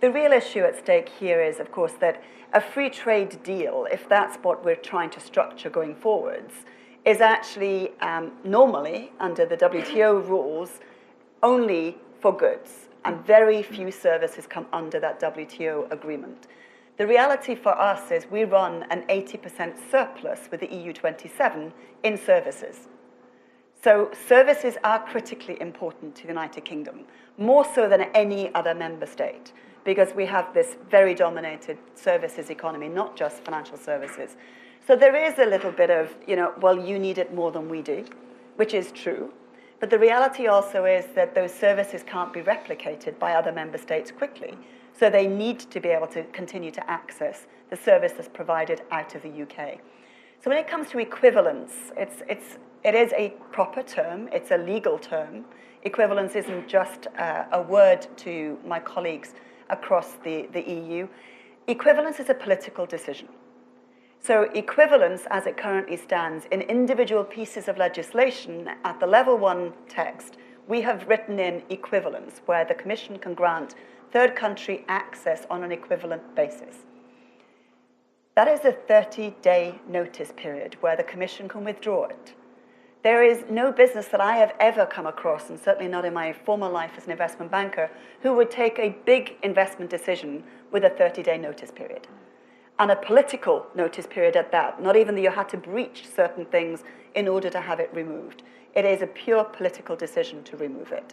The real issue at stake here is, of course, that a free trade deal, if that's what we're trying to structure going forwards, is actually normally, under the WTO rules, only for goods, and very few services come under that WTO agreement. The reality for us is we run an 80% surplus with the EU27 in services. So services are critically important to the United Kingdom, more so than any other member state, because we have this very dominated services economy, not just financial services. So there is a little bit of, well, you need it more than we do, which is true. But the reality also is that those services can't be replicated by other member states quickly. So they need to be able to continue to access the service that's provided out of the UK. So when it comes to equivalence, it is a proper term, it's a legal term. Equivalence isn't just a word to my colleagues across the EU. Equivalence is a political decision. So equivalence, as it currently stands, in individual pieces of legislation at the level 1 text, we have written in equivalence, where the Commission can grant third country access on an equivalent basis. That is a 30-day notice period where the Commission can withdraw it. There is no business that I have ever come across, and certainly not in my former life as an investment banker, who would take a big investment decision with a 30-day notice period. And a political notice period at that, not even that you had to breach certain things in order to have it removed. It is a pure political decision to remove it,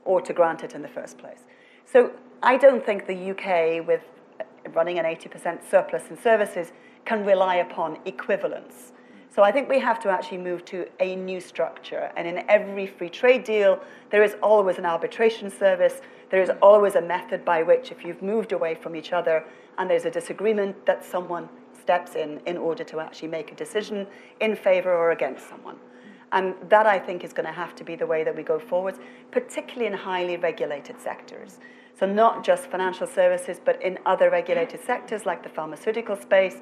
or to grant it in the first place. So I don't think the UK, with running an 80% surplus in services, can rely upon equivalence. So I think we have to actually move to a new structure. And in every free trade deal, there is always an arbitration service. There is always a method by which, if you've moved away from each other and there's a disagreement, that someone steps in order to actually make a decision in favor or against someone. And that, I think, is going to have to be the way that we go forward, particularly in highly regulated sectors. So not just financial services, but in other regulated sectors like the pharmaceutical space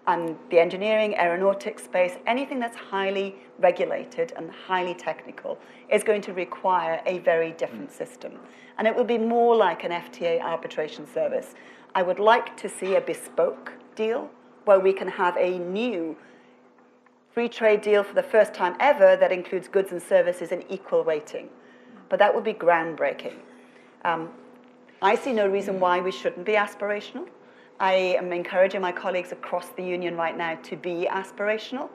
and the engineering, aeronautics space. Anything that's highly regulated and highly technical is going to require a very different system. And it will be more like an FTA arbitration service. I would like to see a bespoke deal where we can have a new free trade deal for the first time ever that includes goods and services in equal weighting. But that would be groundbreaking. I see no reason why we shouldn't be aspirational. I am encouraging my colleagues across the union right now to be aspirational,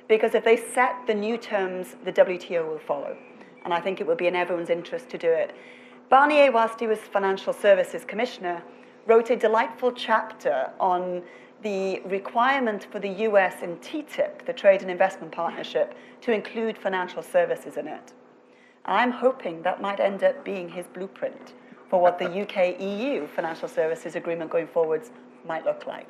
because if they set the new terms, the WTO will follow. And I think it will be in everyone's interest to do it. Barnier, whilst he was Financial Services Commissioner, wrote a delightful chapter on the requirement for the US in TTIP, the Trade and Investment Partnership, to include financial services in it. And I'm hoping that might end up being his blueprint for what the UK-EU financial services agreement going forwards might look like.